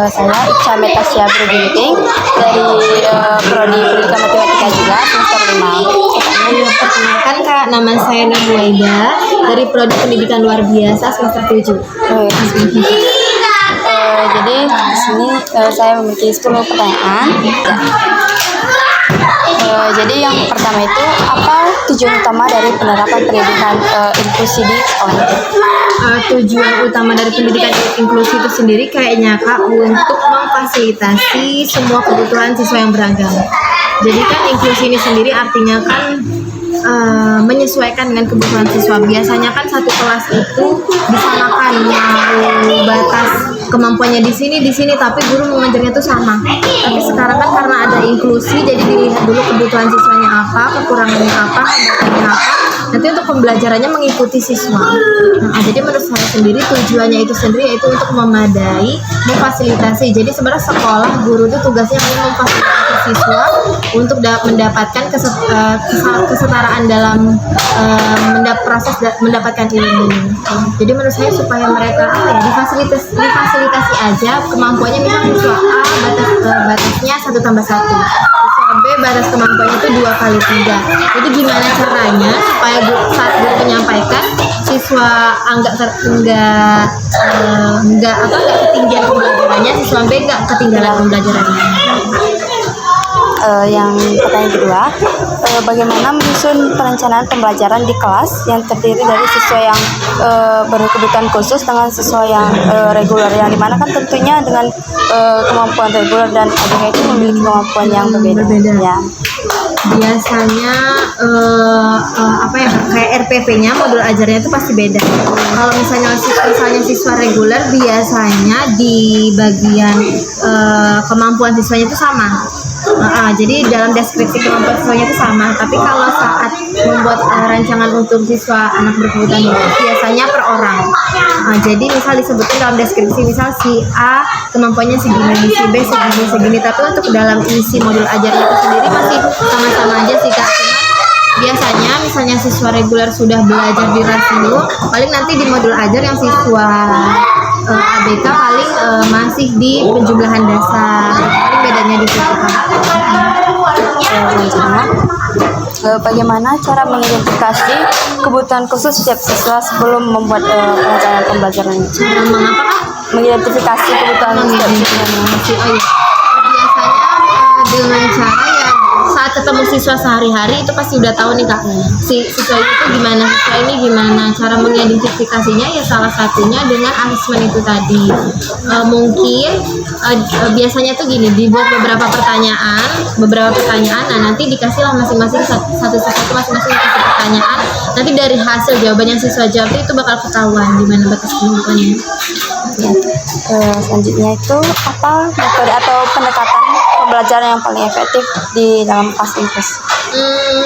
Saya Ica Metasia Bergunting dari Prodi Pendidikan Matematika juga semester 5. Perkenalkan Kak, nama saya Nurwaida dari Prodi Pendidikan Luar Biasa semester 7. Jadi di sini saya memiliki 10 pertanyaan. Jadi yang pertama itu, apa tujuan utama dari penerapan pendidikan inklusi di sekolah? Tujuan utama dari pendidikan inklusi itu sendiri kayaknya Kak untuk memfasilitasi semua kebutuhan siswa yang beragam. Jadi kan inklusi ini sendiri artinya kan menyesuaikan dengan kebutuhan siswa. Biasanya kan satu kelas itu disamakan mau batas kemampuannya di sini, tapi guru mengajarnya itu sama. Tapi sekarang kan karena ada inklusi, jadi dilihat dulu kebutuhan siswanya apa, kekurangannya apa, hambatannya apa. Nanti untuk pembelajarannya mengikuti siswa. Jadi menurut saya sendiri tujuannya itu sendiri yaitu untuk memadai, memfasilitasi. Jadi sebenarnya sekolah guru itu tugasnya hanya memfasilitasi siswa untuk mendapatkan kesetaraan dalam proses mendapatkan ilmu. Jadi menurut saya supaya mereka difasilitasi aja kemampuannya, misalnya siswa A batasnya 1+1. B batas kemampuannya itu 2x3. Jadi gimana caranya supaya saat guru menyampaikan siswa enggak ketinggian pembelajarannya, siswa B enggak ketinggalan pembelajarannya. Yang pertanyaan kedua, bagaimana menyusun perencanaan pembelajaran di kelas yang terdiri dari siswa yang berkebutuhan khusus dengan siswa yang reguler, yang dimana kan tentunya dengan kemampuan reguler dan ABK itu memiliki kemampuan yang berbeda. Ya. Biasanya kayak RPP-nya, modul ajarnya itu pasti beda. Kalau misalnya siswa reguler biasanya di bagian kemampuan siswanya itu sama. Jadi dalam deskripsi kemampuan siswanya itu sama. Tapi kalau saat membuat rancangan untuk siswa anak berkebutuhan khusus biasanya per orang. Jadi misal disebutkan dalam deskripsi, misal si A kemampuannya segini, si B segini. Tapi untuk dalam isi modul ajarnya itu sendiri masih sama-sama aja sih Kak. Biasanya misalnya siswa reguler sudah belajar di rasio, paling nanti di modul ajar yang siswa ABK paling masih di penjumlahan dasar. Paling bedanya di situ Kak. Selanjutnya, bagaimana cara mengidentifikasi kebutuhan khusus setiap siswa sebelum membuat perencanaan pembelajaran? Cara mengapa Kak? Mengidentifikasi kebutuhan setiap siswa. Biasanya dengan cara ya saat ketemu siswa sehari-hari itu pasti udah tahu nih Kak, si siswa itu gimana, siswa ini gimana. Cara mengidentifikasinya ya salah satunya dengan asesmen itu tadi. Mungkin biasanya tuh gini, dibuat beberapa pertanyaan. Nah nanti dikasihlah masing-masing satu masing-masing dikasih pertanyaan. Nanti dari hasil jawaban yang siswa jawab itu bakal ketahuan gimana batas kemampuannya. Selanjutnya itu, apa metode atau pendekatan pembelajaran yang paling efektif di dalam kelas inklusi?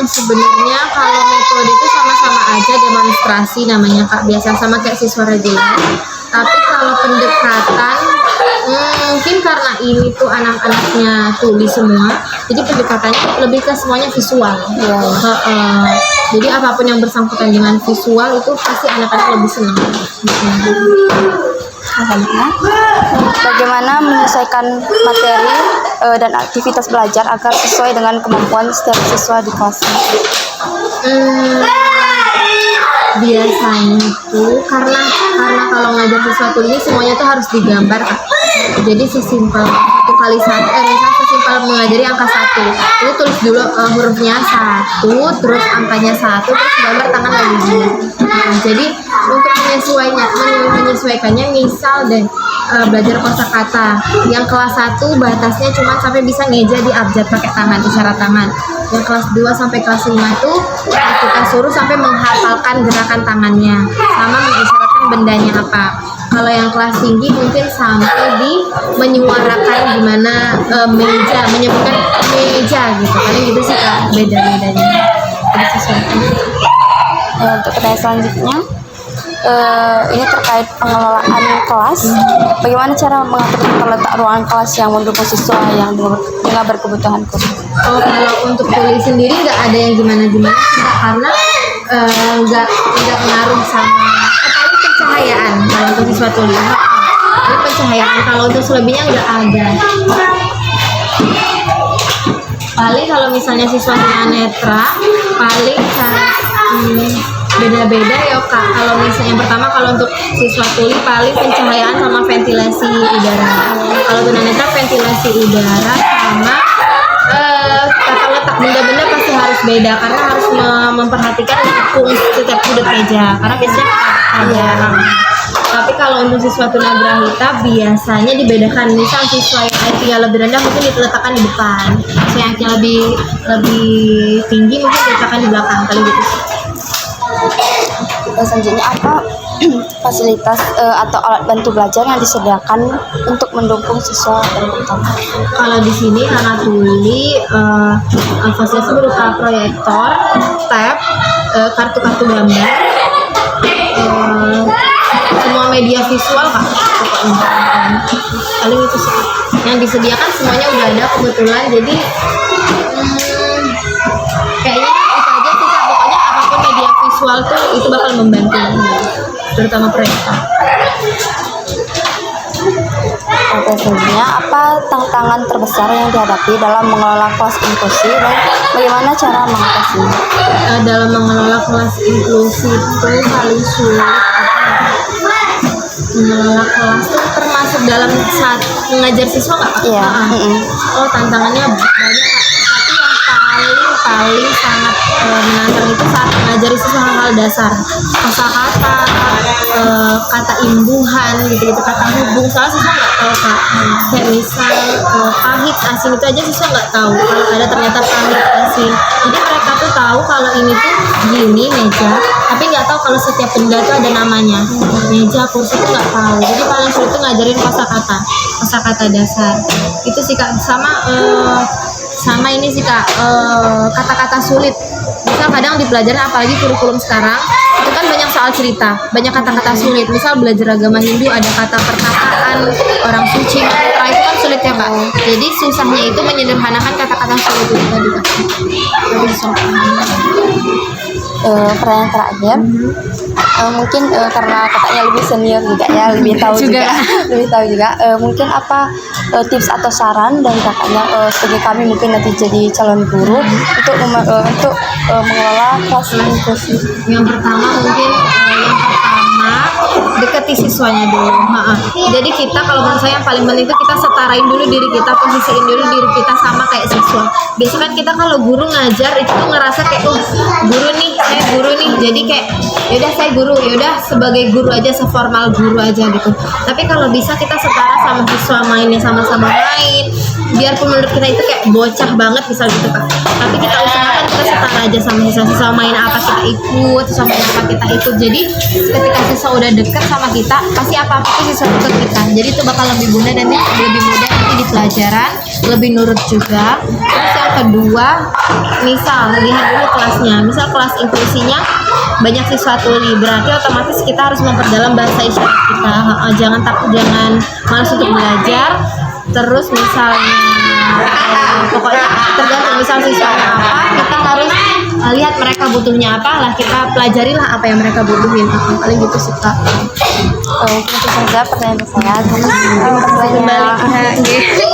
Sebenarnya kalau metode itu sama-sama aja, demonstrasi namanya Kak, biasa sama kayak siswa reguler. Tapi kalau pendekatan mungkin karena ini tuh anak-anaknya tuli semua, jadi pendekatannya lebih ke semuanya visual. Jadi apapun yang bersangkutan dengan visual itu pasti anak-anak lebih senang. Bagaimana menyesuaikan materi dan aktivitas belajar agar sesuai dengan kemampuan setiap siswa di kelas? Biasanya tuh karena kalau ngajar sesuatu ini semuanya tuh harus digambar Kak. Jadi sesimpel 1 x 1, misal sesimpel mengajari angka 1, itu tulis dulu hurufnya 1, terus angkanya 1, terus gambar tangan lagi gini. Jadi untuk menyesuaikannya misal deh belajar kosakata yang kelas 1 batasnya cuma sampai bisa ngeja di abjad pakai tangan, isyarat tangan. Yang kelas 2 sampai kelas 5 tuh kita suruh sampai menghafalkan gerakan tangannya sama mengisyaratkan bendanya apa. Kalau yang kelas tinggi mungkin sampai di menyuarakan gimana menyebutkan meja gitu. Paling gitu sih Kak beda-bedanya. Untuk pertanyaan selanjutnya, ini terkait pengelolaan kelas. Bagaimana cara mengatur letak ruangan kelas yang mendukung siswa yang dengan berkebutuhan khusus? Kalau untuk tuli sendiri nggak ada yang gimana-gimana karena nggak ngaruh sama paling pencahayaan kalau untuk siswa tuli. Jadi pencahayaan, kalau untuk selebihnya nggak ada. Paling kalau misalnya siswa tunanetra paling beda-beda ya Kak. Kalau misalnya yang pertama, kalau untuk siswa tuli paling pencahayaan sama ventilasi udara. Kalau tunanetra ventilasi udara sama tata letak benda-benda pasti harus beda, karena harus memperhatikan fungsi setiap sudut meja, karena biasanya ada. Tapi kalau untuk siswa tunagrahita biasanya dibedakan. Misal siswa yang IQ-nya lebih rendah mungkin diletakkan di depan, siswa yang IQ-nya lebih tinggi mungkin diletakkan di belakang, kali gitu. Selanjutnya apa fasilitas atau alat bantu belajar yang disediakan untuk mendukung siswa berkebutuhan? Kalau di sini karena tuli fasilitas berupa proyektor, tab, kartu-kartu gambar, semua media visual Kak, pokoknya paling itu sih yang disediakan, semuanya udah ada kebetulan. Jadi kayaknya itu aja sih Kak, pokoknya apapun media visual tuh itu bakal membantu, terutama proyektor. Oke, selanjutnya apa tantangan terbesar yang dihadapi dalam mengelola kelas inklusi dan bagaimana cara mengatasinya? Dalam mengelola kelas inklusi itu paling sulit mengelola kelas itu termasuk dalam saat mengajar siswa nggak Kak? Iya. Oh, tantangannya banyak Kak. Tapi yang paling sangat menantang itu saat mengajari siswa hal-hal dasar, kosakata, kata imbuhan, gitu-gitu, kata hubung. Soalnya siswa nggak tahu Kak. Kayak misal pahit asin itu aja siswa nggak tahu kalau ada ternyata pahit asin. Jadi mereka tuh tahu kalau ini tuh gini meja, tapi nggak tahu kalau setiap benda tuh ada namanya. Meja, kursi tuh nggak tahu. Jadi paling sulit tuh ngajarin kosakata dasar. Itu sih Kak. Sama ini sih Kak, kata-kata sulit. Misal kadang di pelajaran, apalagi kurikulum sekarang, itu kan banyak soal cerita, banyak kata-kata sulit. Misal belajar agama Hindu ada kata perkataan, orang suci, mantra, itu kan sulit ya Kak. Jadi susahnya itu menyederhanakan kata-kata sulit itu tadi Kak. Pertanyaan terakhir, mungkin karena kakaknya lebih senior juga ya, lebih tahu juga, mungkin apa tips atau saran dari kakaknya sebagai kami mungkin nanti jadi calon guru untuk mengelola kelas inklusi? Yang pertama mungkin deketi siswanya dulu. Jadi kita, kalau menurut saya yang paling penting itu kita setarain dulu diri kita, posisiin dulu diri kita sama kayak siswa. Biasanya kan kita kalau guru ngajar itu tuh ngerasa kayak guru nih, saya guru nih, jadi kayak yaudah saya guru, yaudah sebagai guru aja, seformal guru aja gitu. Tapi kalau bisa kita setara sama siswa, mainnya sama-sama main, biarpun menurut kita itu kayak bocah banget misal gitu Kak, tapi kita usahakan kita setara aja sama siswa main apa kita ikut, siswa main apa kita ikut. Jadi ketika siswa udah deket sama kita, pasti apa-apa itu siswa ikut kita, jadi itu bakal lebih mudah dan lebih mudah nanti di pelajaran, lebih nurut juga. Terus yang kedua, misal lihat dulu kelasnya, misal kelas inklusinya banyak siswa tuli, berarti otomatis kita harus memperdalam bahasa isyarat kita. Jangan malas untuk belajar. Terus misalnya pokoknya tergantung misal siswanya apa, kita harus lihat mereka butuhnya apa, lah kita pelajarilah apa yang mereka butuhin. Paling gitu sih Kak. Itu saja pertanyaan saya. Terima kasih banyak.